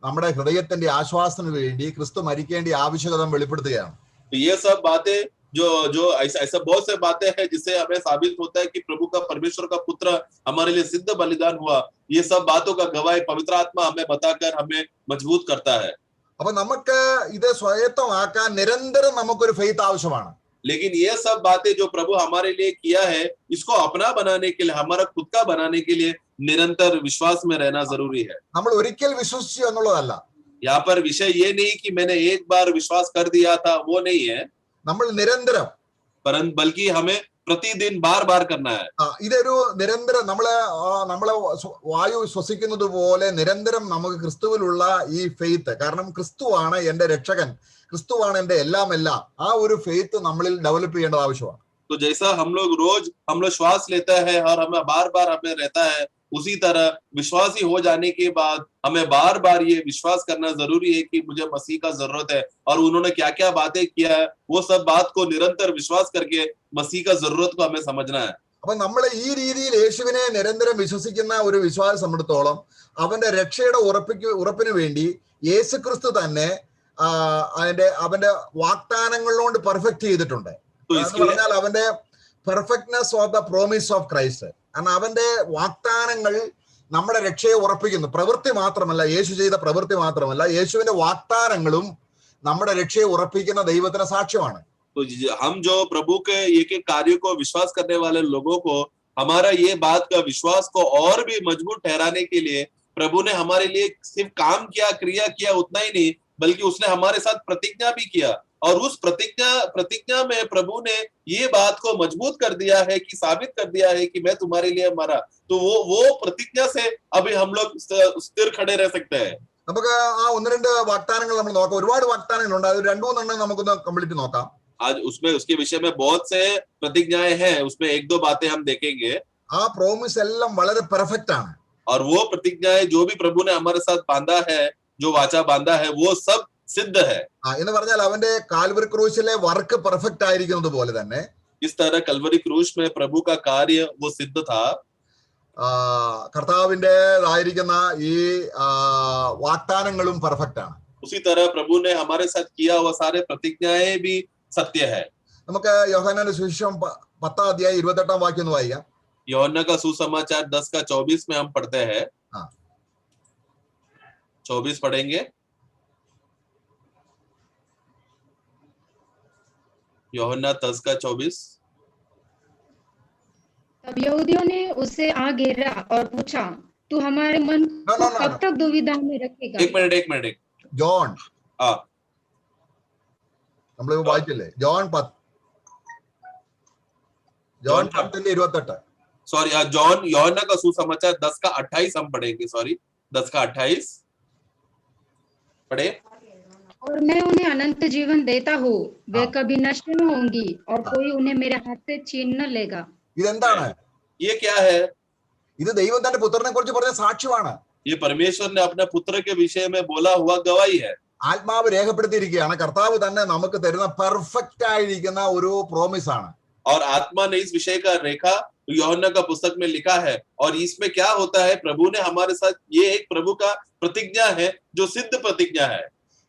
നമ്മുടെ ഹൃദയത്തിന്റെ ആശ്വാസത്തിന് വേണ്ടി ക്രിസ്തു മരിക്കേണ്ട ആവശ്യകത വെളിപ്പെടുത്തുകയാണ്. तो ये सब बातें जो ऐसा बहुत से बातें हैं जिससे हमें साबित होता है कि प्रभु का, परमेश्वर का पुत्र हमारे लिए सिद्ध बलिदान हुआ। ये सब बातों का गवाही पवित्र आत्मा हमें बताकर हमें मजबूत करता है। അപ്പൊ നമുക്ക് ഇത് സ്വായത്തമാക്കാൻ നിരന്തരം നമുക്കൊരു ഫെയ്ത്ത് ആവശ്യമാണ്. लेकिन ये सब बातें जो प्रभु हमारे लिए किया है, इसको अपना बनाने के लिए, हमारा खुद का बनाने के लिए निरंतर विश्वास में रहना जरूरी है। നമ്മൾ ഒരിക്കൽ വിശ്വസിച്ചു എന്നുള്ളതല്ല. यहाँ पर विषय ये नहीं कि मैंने एक बार विश्वास कर दिया था, वो नहीं है, നമ്മൾ നിരന്തരം, बल्कि हमें प्रतिदिन बार बार करना है। ഇതൊരു നിരന്തരം നമ്മളെ വായു ശ്വസിക്കുന്നത് പോലെ നിരന്തരം നമുക്ക് ക്രിസ്തുവിലുള്ള ഈ ഫെയ്ത്ത്, കാരണം ക്രിസ്തുവാണ് എന്റെ രക്ഷകൻ, ക്രിസ്തുവാണ് എന്റെ എല്ലാം, ആ ഒരു ഫെയ്ത്ത് നമ്മളിൽ ഡെവലപ്പ് ചെയ്യേണ്ടത് ആവശ്യമാണ്. तो जैसा हम लोग रोज श्वास लेता है और हमें बार बार हमें रहता है उसी तरह विश्वासी हो जाने के बाद हमें बार बार ये विश्वास करना जरूरी है कि मुझे मसीह का जरूरत है, और उन्होंने क्या क्या बातें किया है वो सब बात को निरंतर विश्वास करके मसीह का जरूरत को हमें समझना है। അപ്പൊ നമ്മൾ ഈ രീതിയിൽ യേശുവിനെ നിരന്തരം വിശ്വസിക്കുന്ന ഒരു വിശ്വാസം സംബന്ധിച്ചോളം അവന്റെ രക്ഷയുടെ ഉറപ്പിന് വേണ്ടി യേശുക്രിസ്തു തന്നെ അവന്റെ വാഗ്ദാനങ്ങളിലോണ്ട് പെർഫെക്റ്റ് ചെയ്തിട്ടുണ്ട്. എന്ന് പറഞ്ഞാൽ അവന്റെ perfectness of the promise of Christ. കാരണം അവന്റെ വാഗ്ദാനങ്ങൾ നമ്മുടെ രക്ഷയെ ഉറപ്പിക്കുന്നു. പ്രവൃത്തി മാത്രമല്ല, യേശു ചെയ്ത പ്രവൃത്തി മാത്രമല്ല, യേശുവിന്റെ വാഗ്ദാനങ്ങളും നമ്മുടെ രക്ഷയെ ഉറപ്പിക്കുന്ന ദൈവത്തിന് സാക്ഷ്യമാണ്. तो हम जो प्रभु के एक एक कार्यों को विश्वास करने वाले लोगों को हमारा ये बात का विश्वास को और भी मजबूत ठहराने के लिए प्रभु ने हमारे लिए सिर्फ काम किया, क्रिया किया, उतना ही नहीं बल्कि उसने हमारे साथ प्रतिज्ञा भी किया, और उस प्रतिज्ञा में प्रभु ने ये बात को मजबूत कर दिया है कि साबित कर दिया है कि मैं तुम्हारे लिए मरा। तो वो प्रतिज्ञा से अभी हम लोग स्थिर खड़े रह सकते हैं। നമുക്ക് ആ ഒന്ന് രണ്ട് വാഗ്ദാനങ്ങൾ നമ്മൾ നോക്കാം. ഒരുപാട് വാഗ്ദാനങ്ങളുണ്ട്. അത് രണ്ടു മൂന്നെണ്ണം നമുക്കൊന്ന് കംപ്ലീറ്റ് നോക്കാം. आज उसमें उसके विषय में बहुत से प्रतिज्ञाएं हैं, उसमें एक दो बातें हम देखेंगे. ആ പ്രോമിസ് എല്ലാം വളരെ പെർഫെക്റ്റ് ആണ്. और वो प्रतिज्ञाएं जो भी प्रभु ने हमारे साथ बांधा है, जो वाचा बांधा है, वो सब सिद्ध है. എന്ന് പറഞ്ഞാൽ അവന്റെ കാൽവരി ക്രൂശിലെ വർക്ക് പെർഫെക്റ്റ് ആയിരിക്കുന്നത് പോലെ തന്നെ इस तरह कलवरी क्रूस में प्रभु का कार्य वो सिद्ध था. കർത്താവിൻ്റെതായിരിക്കുന്ന ഈ വാഗ്ദാനങ്ങളും പെർഫെക്റ്റ് ആണ്. उसी तरह प्रभु ने हमारे साथ किया हुआ सारे प्रतिज्ञाएं भी सत्य है. നമുക്ക് യോഹന്നാന്റെ സുവിശേഷം 10 अध्याय 28 वाक्य ഒന്ന് വായിക്കാം. यूहन्ना का सुसमाचार 10 का 24 में हम पढ़ते हैं. 24 पढ़ेंगे. यूहन्ना 10 का 24. तब यहूदियों ने उसे आ घेरा और पूछा, तू हमारे मन को कब तक दुविधा में रखेगा? एक मिनट. ജോൺ हाँ, നമ്മൾ വായിച്ചില്ലേ? ജോൺ 10:28. सॉरी, जॉन यूहन्ना का सुसमाचार 10 का 28 हम पढ़ेंगे. सॉरी, 10 का 28 पढ़े. और मैं उन्हें अनंत जीवन देता हूँ, वे कभी नष्ट न होंगी और कोई उन्हें मेरे हाथ से छीन न लेगा. ഇതെന്താണ്? ये क्या है? ഇത് ദൈവം തന്റെ പുത്രനെ കുറിച്ച് പറഞ്ഞ സാക്ഷ്യമാണ്. ये परमेश्वर ने अपने पुत्र के विषय में बोला हुआ गवाही है. ആത്മാവ് രേഖപ്പെടുത്തിയിരിക്കുകയാണ്. കർത്താവ് തന്നെ നമുക്ക് തരുന്ന പെർഫെക്റ്റ് ആയിരിക്കുന്ന ഒരു പ്രോമിസ് ആണ്. और आत्मा ने इस विषय का रेखा यूहन्ना का पुस्तक में लिखा है, और इसमें क्या होता है, प्रभु ने हमारे साथ ये एक प्रभु का प्रतिज्ञा है जो सिद्ध प्रतिज्ञा है.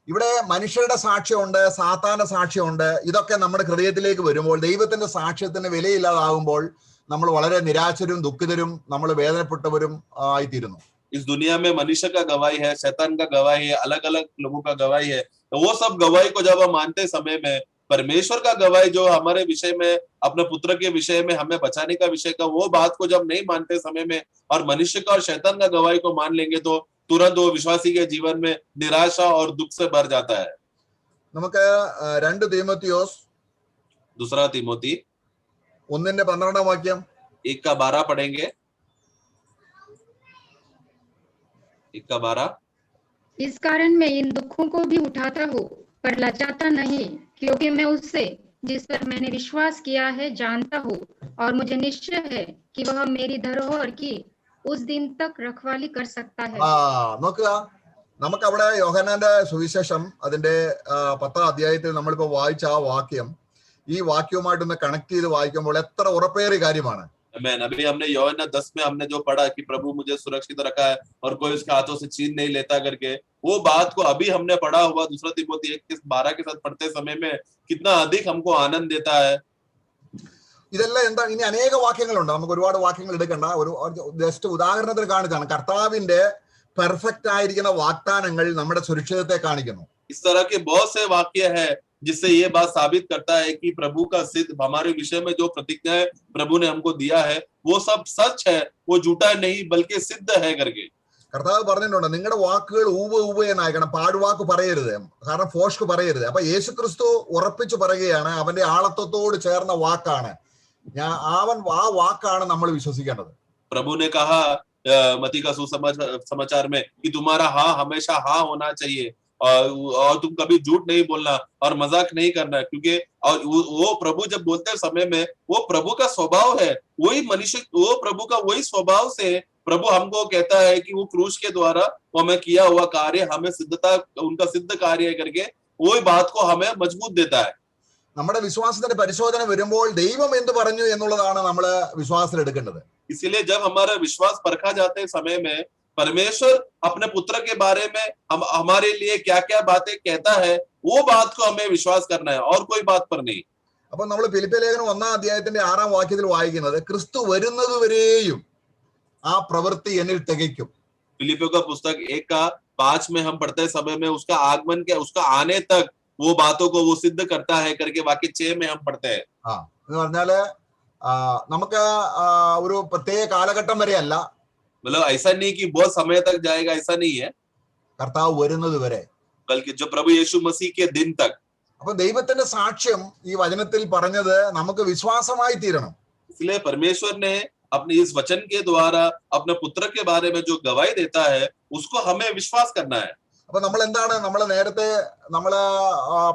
ഇവിടെ മനുഷ്യരുടെ സാക്ഷ്യമുണ്ട്, സാത്താന്റെ സാക്ഷ്യമുണ്ട്. ഇതൊക്കെ നമ്മുടെ ഹൃദയത്തിലേക്ക് വരുമ്പോൾ ദൈവത്തിന്റെ സാക്ഷ്യത്തിന് വിലയില്ലാതാകുമ്പോൾ നമ്മൾ വളരെ നിരാശരും ദുഃഖിതരും നമ്മൾ വേദനപ്പെട്ടവരും ആയിത്തീരുന്നു. इस दुनिया में मनुष्य का गवाही है, शैतान का गवाही है, अलग अलग लोगों का गवाही है. तो वो सब गवाही को जब हम मानते समय में परमेश्वर का गवाही जो हमारे विषय में, अपने पुत्र के विषय में, हमें बचाने का विषय का, वो बात को जब नहीं मानते समय में और मनुष्य का और शैतान का गवाही को मान लेंगे तो तुरंत वो विश्वासी के जीवन में निराशा और दुख से भर जाता है. നമുക്ക് 2 തീമോത്തിയോസ് दूसरा तीमोथी 1:12 വാക്യം 1 का 12 पढ़ेंगे. 1 का 12. इस कारण मैं इन दुखों को भी उठाता हूँ पर लजाता नहीं, क्योंकि मैं उससे जिस पर मैंने विश्वास किया है जानता हूँ, और मुझे निश्चय है कि वह मेरी धरोहर की उस दिन तक रखवाली कर सकता है. നോക്കുക, നമുക്ക് അവിടെ യോഹന്നാന്റെ സുവിശേഷം അതിന്റെ 10 അധ്യായത്തിൽ നമ്മളിപ്പോ വായിച്ച ആ വാക്യം ഈ വാക്യവുമായിട്ടൊന്ന് കണക്ട് ചെയ്ത് വായിക്കുമ്പോൾ എത്ര ഉറപ്പേറിയ കാര്യമാണ്. अभी हमने यूहन्ना 10 में हमने जो पढ़ा कि प्रभु मुझे सुरक्षित रखा है और कोई उसके हाथों से छीन नहीं लेता करके, वो बात को अभी हमने पढ़ा हुआ दूसरा तीमोथी 1:12 के साथ पढ़ते समय में कितना अधिक हमको आनंद देता है. ഇതെല്ലാം എന്താ? ഇനി അനേക വാക്യങ്ങളുണ്ട്, നമുക്ക് ഒരുപാട് വാക്യങ്ങൾ എടുക്കണ്ട. ഒരു ജസ്റ്റ് ഉദാഹരണത്തിന് കാണിച്ചാണ് കർത്താവിന്റെ പെർഫെക്റ്റ് ആയിരിക്കുന്ന വാഗ്ദാനങ്ങൾ നമ്മുടെ സുരക്ഷിതത്തെ കാണിക്കുന്നു. इस तरह के बहुत से वाक्य है जिससे ये बात साबित करता है कि प्रभु का सिद्ध हमारे विषय में जो प्रतिज्ञा प्रभु ने हमको दिया है वो सब सच है, वो झूठा नहीं बल्कि सिद्ध है करके. കർത്താവ് പറഞ്ഞിട്ടുണ്ട്, നിങ്ങളുടെ വാക്കുകൾ ഊവ് എന്നായിക്കണം, പാഴ്വാക്ക് പറയരുത്, കാരണം ഫോഷ്ക്ക് പറയരുത്. അപ്പൊ യേശുക്രിസ്തു ഉറപ്പിച്ചു പറയുകയാണ്, അവന്റെ ആളത്വത്തോട് ചേർന്ന വാക്കാണ് ആ വാക്കാണ് നമ്മൾ വിശ്വസിക്കേണ്ടത്. प्रभु ने कहा मती का सुसमाचार में कि तुम्हारा हाँ हमेशा हाँ होना चाहिए, और तुम कभी झूठ नहीं बोलना और मजाक नहीं करना, क्योंकि और वो प्रभु जब बोलते समय में वो प्रभु का स्वभाव है, वही मनुष्य, वो प्रभु का वही स्वभाव से प्रभु हमको कहता है कि वो क्रूस के द्वारा वो हमें किया हुआ कार्य हमें सिद्धता उनका सिद्ध कार्य करके वही बात को हमें मजबूत देता है. നമ്മുടെ വിശ്വാസത്തിന്റെ പരിശോധന വരുമ്പോൾ ദൈവം എന്ത് പറഞ്ഞു എന്നുള്ളതാണ് നമ്മൾ വിശ്വാസത്തിൽ എടുക്കേണ്ടത്. इसीलिए जब हमारा विश्वास परखा जाते समय में परमेश्वर अपने पुत्र के बारे में हमारे लिए क्या क्या बातें कहता है वो बात को हमें विश्वास करना है और कोई बात पर नहीं. അപ്പൊ നമ്മൾ ഫിലിപ്പിയ ലേഖനം 1-ാം അധ്യായത്തിന്റെ 6-ാം വാക്യത്തിൽ വായിക്കുന്നത് ക്രിസ്തു വരുന്നത് വരെയും ആ പ്രവൃത്തി എന്നിൽ തികയ്ക്കും. फिलिपियों का पुस्तक 1:5 में हम पढ़ते समय में उसका आगमन के उसका आने तक वो बातों को वो सिद्ध करता है करके वाक्य 6 में हम पढ़ते हैं. എന്ന് പറഞ്ഞാല് നമുക്ക് ഒരു പ്രത്യേക കാലഘട്ടം വരെ അല്ല, मतलब ऐसा नहीं कि बहुत समय तक जाएगा, ऐसा नहीं है, കർത്താവ് വരുന്നത് വരെ, बल्कि जो प्रभु यीशु मसीह के दिन तक. അപ്പൊ ദൈവത്തിന്റെ സാക്ഷ്യം ഈ വചനത്തിൽ പറഞ്ഞത് നമുക്ക് വിശ്വാസമായി തീരണം. इसलिए परमेश्वर ने अपने इस वचन के द्वारा अपने पुत्र के बारे में जो गवाही देता है उसको हमें विश्वास करना है. അപ്പൊ നമ്മൾ എന്താണ് നമ്മൾ നേരത്തെ നമ്മള്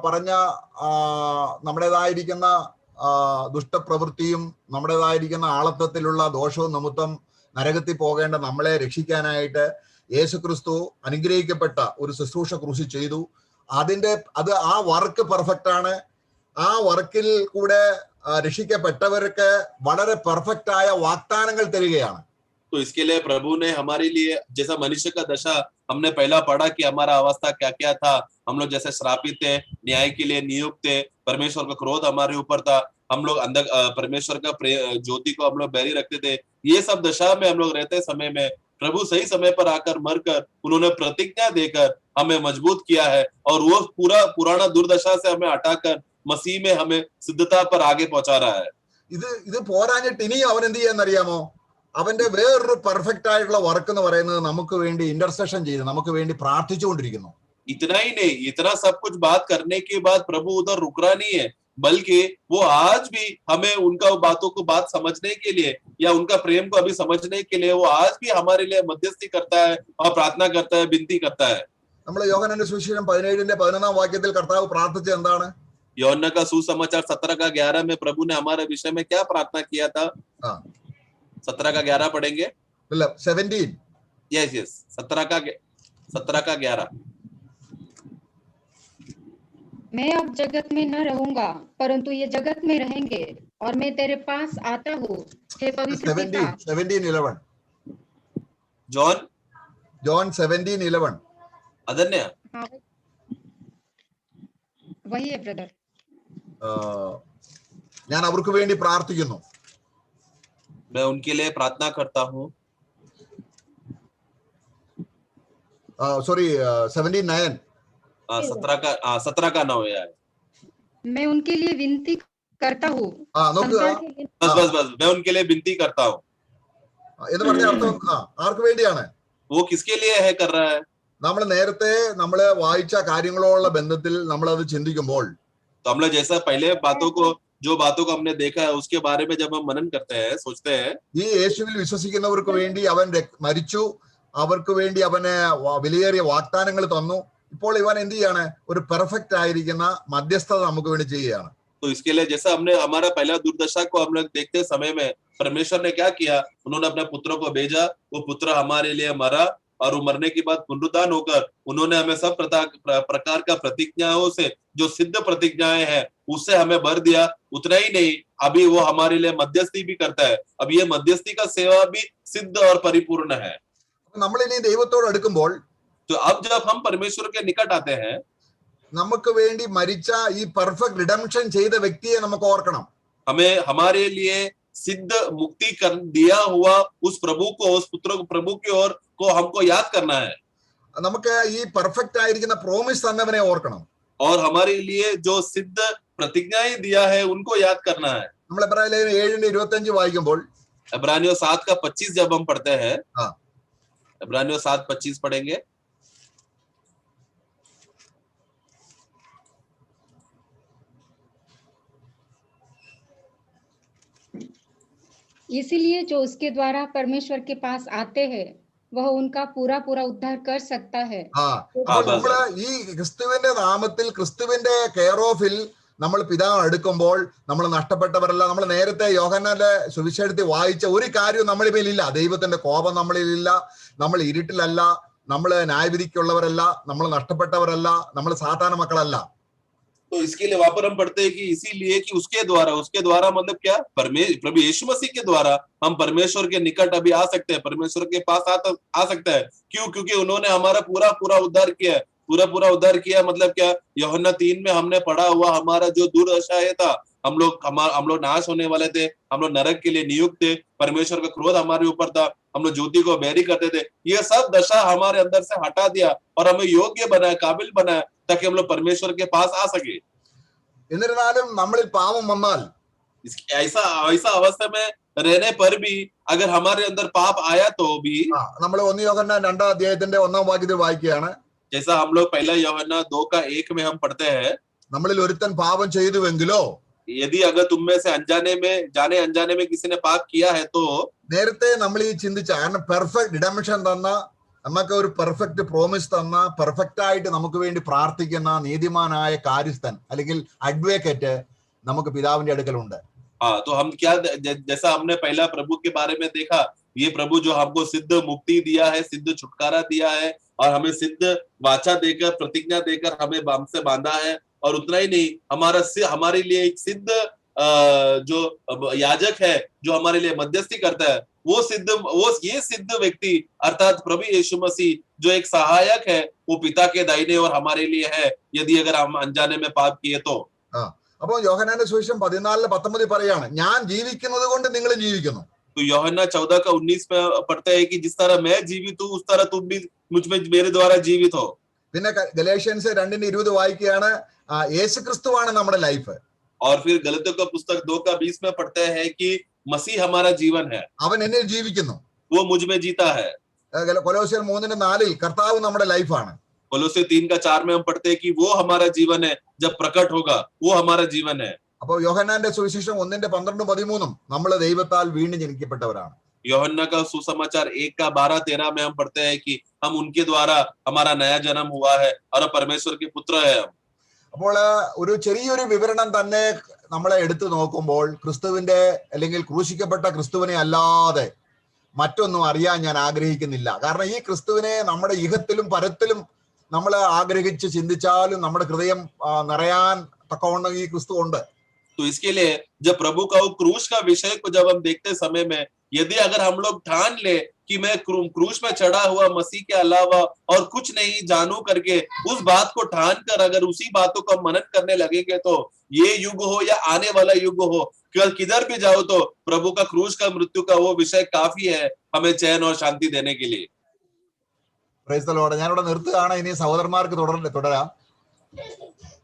പറഞ്ഞ നമ്മുടേതായിരിക്കുന്ന ദുഷ്ടപ്രവൃത്തിയും നമ്മുടേതായിരിക്കുന്ന ആളത്വത്തിലുള്ള ദോഷവും നിമിത്തം നരകത്തിൽ പോകേണ്ട നമ്മളെ രക്ഷിക്കാനായിട്ട് യേശുക്രിസ്തു അനുഗ്രഹിക്കപ്പെട്ട ഒരു ശുശ്രൂഷ ക്രൂശിൽ ചെയ്തു. അത് ആ വർക്ക് പെർഫെക്റ്റ് ആണ്. ആ വർക്കിൽ കൂടെ രക്ഷിക്കപ്പെട്ടവർക്ക് വളരെ പെർഫെക്റ്റ് ആയ വാഗ്ദാനങ്ങൾ തരികയാണ്. तो इसके लिए प्रभु ने हमारे लिए जैसा मनुष्य का दशा हमने पहला पढ़ा कि हमारा अवस्था क्या क्या था, हम लोग जैसे श्रापित थे, न्याय के लिए नियुक्त थे, परमेश्वर का क्रोध हमारे ऊपर था, हम लोग अंदर परमेश्वर का ज्योति को हम लोग बैरी रखते थे. ये सब दशा में हम लोग रहते समय में प्रभु सही समय पर आकर मरकर उन्होंने प्रतिज्ञा देकर हमें मजबूत किया है और वो पूरा पुराना दुर्दशा से हमें हटाकर मसीह में हमें सिद्धता पर आगे पहुंचा रहा है. ഇത് പോരാഞ്ഞിട്ട് ഇനിയും അവൻ എന്ത് ചെയ്യാന്നറിയാമോ? അവന്റെ വേറൊരു പെർഫെക്റ്റ് ആയിട്ടുള്ള വർക്ക് എന്ന് പറയുന്നത് നമുക്ക് വേണ്ടി ഇന്റർസെഷൻ ചെയ്ത് നമുക്ക് വേണ്ടി പ്രാർത്ഥിച്ചുകൊണ്ടിരിക്കുന്നു. इतना ही नहीं, इतना सब कुछ बात करने के बाद प्रभु उधर रुक रहा नहीं है, बल्कि वो आज भी हमें उनका बातों को बात समझने के लिए या उनका प्रेम को अभी समझने के लिए वो आज भी हमारे लिए मध्यस्थी करता है और प्रार्थना करता है, विनती करता है. നമ്മൾ യോഹന്നാന്റെ സുവിശേഷം 17-ാം വാക്യത്തിൽ കർത്താവ് പ്രാർത്ഥിച്ചത് എന്താണ്? യോഹന്നാൻ का सुसमाचार 17:11 में प्रभु ने हमारे विषय में क्या प्रार्थना किया था? 17:11 पढ़ेंगे. 17. यस 17:11. मैं अब जगत में न रहूंगा परंतु ये जगत में रहेंगे और मैं तेरे पास आता हूँ हे पवित्र पिता. 17:11. जॉन 17:11. अदन्या. हाँ, वही है ब्रदर. ഞാൻ അവർക്ക് വേണ്ടി പ്രാർത്ഥിക്കുന്നു. मैं उनके लिए प्रार्थना करता हूँ. सॉरी 17:9. 17:9 है. मैं उनके लिए विनती करता हूँ. बस मैं उनके लिए विनती करता हूँ. എന്ന് പറഞ്ഞ അർത്ഥം ആർക്ക് വേണ്ടിയാണ്? वो किसके लिए है कर रहा है? നമ്മൾ നേരത്തെ നമ്മള് വായിച്ച കാര്യങ്ങളോടുള്ള ബന്ധത്തിൽ നമ്മൾ അത് ചിന്തിക്കുമ്പോൾ तो हम लोग जैसा पहले जो बातों को हमने देखा है उसके बारे में जब हम मनन करते हैं, सोचते हैं ഈ യേശുവിൽ വിശ്വസിക്കുന്നവർക്ക് വേണ്ടി അവൻ മരിച്ചു, അവർക്ക് വേണ്ടി അവന് വിലയേറിയ വാഗ്ദാനങ്ങൾ തന്നു. ഇപ്പോൾ ഇവൻ എന്ത് ചെയ്യാണ്? ഒരു പെർഫെക്റ്റ് ആയിരിക്കുന്ന മധ്യസ്ഥത നമുക്ക് വേണ്ടി ചെയ്യുകയാണ്. तो इसके लिए जैसा हमने हमारा पहला दुर्दशा को हम लोग देखते समय में परमेश्वर ने क्या किया, उन्होंने अपने पुत्र को भेजा, वो पुत्र हमारे लिए मरा और वो मरने के बाद पुनरुत्थान होकर उन्होंने हमें सब प्रकार का प्रतिज्ञाओं से जो सिद्ध प्रतिज्ञाएं हैं उससे हमें भर दिया. उतना ही नहीं, अभी वो हमारे लिए मध्यस्थी भी करता है. अब ये मध्यस्थी का सेवा भी सिद्ध और परिपूर्ण है. നമ്മൾ ഇനി ദൈവത്തോട് അടുക്കുമ്പോൾ तो अब जब हम परमेश्वर के निकट आते हैं, നമുക്ക് വേണ്ടി മരിച്ച ഈ പെർഫെക്റ്റ് റിഡംഷൻ ചെയ്ത വ്യക്തിയെ നമുക്ക് ഓർക്കണം. हमें हमारे लिए सिद्ध मुक्ति कर दिया हुआ उस प्रभु को, उस पुत्र को, प्रभु की ओर को हमको याद करना है. നമുക്ക് ഈ പെർഫെക്റ്റ് ആയിരിക്കുന്ന പ്രോമിസ് തന്നവനെ ഓർക്കണം. और हमारे लिए जो सिद्ध प्रतिज्ञाएं दिया है उनको याद करना है. നമ്മൾ എബ്രായ ലേഖനം 7:25 വായിക്കുമ്പോൾ इब्रानियों 7:25 जब हम पढ़ते हैं, इब्रानियों 7:25 पढ़ेंगे. इसीलिए जो उसके द्वारा परमेश्वर के पास आते हैं वह उनका पूरा पूरा उद्धार कर सकता है. അപ്പോൾ നമ്മള് ഈ ക്രിസ്തുവിന്റെ നാമത്തിൽ ക്രിസ്തുവിന്റെ കെയർ ഓഫിൽ നമ്മൾ പിതാവ് എടുക്കുമ്പോൾ നമ്മൾ നഷ്ടപ്പെട്ടവരല്ല. നമ്മൾ നേരത്തെ യോഹന്നാന്റെ സുവിശേഷത്തിൽ വായിച്ച ഒരു കാര്യവും നമ്മളിൽ മേലില്ല. ദൈവത്തിന്റെ കോപം നമ്മളിലില്ല, നമ്മൾ ഇരുട്ടിലല്ല, നമ്മൾ ന്യായവിധിക്കുള്ളവരല്ല, നമ്മൾ നഷ്ടപ്പെട്ടവരല്ല, നമ്മൾ സാത്താന മക്കളല്ല. तो इसके लिए वहां पर हम पढ़ते हैं कि इसीलिए कि उसके द्वारा मतलब क्या, प्रभु यीशु मसीह के द्वारा हम परमेश्वर के निकट अभी आ सकते हैं, परमेश्वर के पास आ सकते हैं। क्यों? क्योंकि उन्होंने हमारा पूरा उद्धार किया है। पूरा उद्धार किया मतलब क्या, यूहन्ना 3 में हमने पढ़ा हुआ हमारा जो दुर्दशा था, हम लोग नाश होने वाले थे, हम लोग नरक के लिए नियुक्त थे, परमेश्वर का क्रोध हमारे ऊपर था, हम लोग ज्योति को बैरी करते थे। ये सब दशा हमारे अंदर से हटा दिया और हमें योग्य बनाया, काबिल बनाया, ताकि हम लोग परमेश्वर के पास आ सके। എന്നിരുന്നാലും നമ്മളിൽ പാപം വന്നാൽ, ऐसा अवस्था में रहने पर भी अगर हमारे अंदर पाप आया तो भी, നമ്മൾ 1 യോഹന്നാൻ 2-ാം അധ്യായത്തിന്റെ 1-ാം വാക്യത്തിൽ വായിക്കുകയാണ്, जैसा हम लोग पहला यूहन्ना 2:1 में हम पढ़ते हैं, നമ്മളിൽ ഒരുത്തൻ പാപം ചെയ്തുവെങ്കിലോ, यदि अगर तुम में से जाने अनजाने में किसी ने पाप किया है तो, നേരത്തെ നമ്മൾ ഈ ചിന്തിച്ച, കാരണം പെർഫെക്റ്റ് റിഡംഷൻ തന്ന, നമുക്ക് ഒരു പെർഫെക്റ്റ് പ്രോമിസ് തന്ന, പെർഫെക്റ്റ് ആയിട്ട് നമുക്ക് വേണ്ടി പ്രാർത്ഥിക്കുന്ന നീതിമാനായ കാര്യസ്ഥൻ അല്ലെങ്കിൽ അഡ്വക്കേറ്റ് നമുക്ക് പിതാവിന്റെ അടുക്കലുണ്ട്. हाँ, तो हम क्या, जैसा हमने पहला प्रभु के बारे में देखा, ये प्रभु जो हमको सिद्ध मुक्ति दिया है, सिद्ध छुटकारा दिया है और हमें सिद्ध वाचा देकर, प्रतिज्ञा देकर हमें हमसे बांधा है। और उतना ही नहीं, हमारे लिए एक सिद्ध जो याजक है, जो हमारे लिए मध्यस्थी करता है, ये सिद्ध व्यक्ति अर्थात प्रभु यीशु मसीह जो एक सहायक है, वो पिता के दाहिने और हमारे लिए है, यदि अगर हम अनजाने में पाप किए तो। അപ്പോൾ യോഹന്നാന്റെ സുവിശേഷം 14:19 പറയാണ്, ഞാൻ ജീവിക്കുന്നത് കൊണ്ട് നിങ്ങളും ജീവിക്കുന്നു. तो यूहन्ना 14:19 में पढ़ते हैं कि जिस तरह मैं जीवित हूँ, उस तरह तुम भी मुझ में मेरे द्वारा जीवित हो। പിന്നെ ഗലാത്യൻസ് 2:20 വായിക്കുകയാണ്, യേശു ക്രിസ്തുവാണ് നമ്മുടെ ലൈഫ്. और फिर गलतियों का पुस्तक 2:20 में पढ़ते हैं कि मसीह हमारा जीवन है, അവൻ എന്നിൽ ജീവിക്കുന്നു. वो मुझ में जीता है। കൊലോസ്യർ 3:4 കർത്താവ് നമ്മുടെ ലൈഫാണ്. कोलोस्से 3:4 में हम पढ़ते हैं कि वो हमारा जीवन है, जब प्रकट होगा वो हमारा जीवन है। അപ്പോൾ യോഹന്നാന്റെ സുവിശേഷം 1:12-13 നമ്മൾ ദൈവത്താൽ വീണ്ടും ജനിക്കപ്പെട്ടവരാണ്. यूहन्ना का सुसमाचार 1:12-13 में हम पढ़ते हैं कि हम उनके द्वारा हमारा नया जन्म हुआ है और परमेश्वर के पुत्र है हम। അപ്പോൾ ഒരു ചെറിയൊരു വിവരണം തന്നെ നമ്മളെ എടുത്തു നോക്കുമ്പോൾ, ക്രിസ്തുവിന്റെ അല്ലെങ്കിൽ ക്രൂശിക്കപ്പെട്ട ക്രിസ്തുവിനെ അല്ലാതെ മറ്റൊന്നും അറിയാൻ ഞാൻ ആഗ്രഹിക്കുന്നില്ല. കാരണം ഈ ക്രിസ്തുവിനെ നമ്മുടെ ഇഹത്തിലും പരത്തിലും നമ്മൾ ആഗ്രഹിച്ച് ചിന്തിച്ചാലും നമ്മുടെ ഹൃദയം നിറയാൻ തക്കവണ്ണം ഈ ക്രിസ്തു ഉണ്ട്. तो इसके लिए जब प्रभु का वो क्रूस का विषय को जब हम देखते समय में, यदि अगर हम लोग ठान ले कि मैं क्रूस में चढ़ा हुआ मसीह के अलावा और कुछ नहीं जानू करके, उस बात को ठान कर अगर उसी बातों का मनन करने लगेंगे, तो ये युग हो या आने वाला युग हो, किधर भी जाओ तो प्रभु का क्रूस का मृत्यु का वो विषय काफी है हमें चैन और शांति देने के लिए। Praise the Lord. ഞാനിവിടെ നിർത്തുകയാണ്. ഇനി സഹോദരന്മാർക്ക് തുടരാം.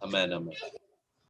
आमेन, आमेन।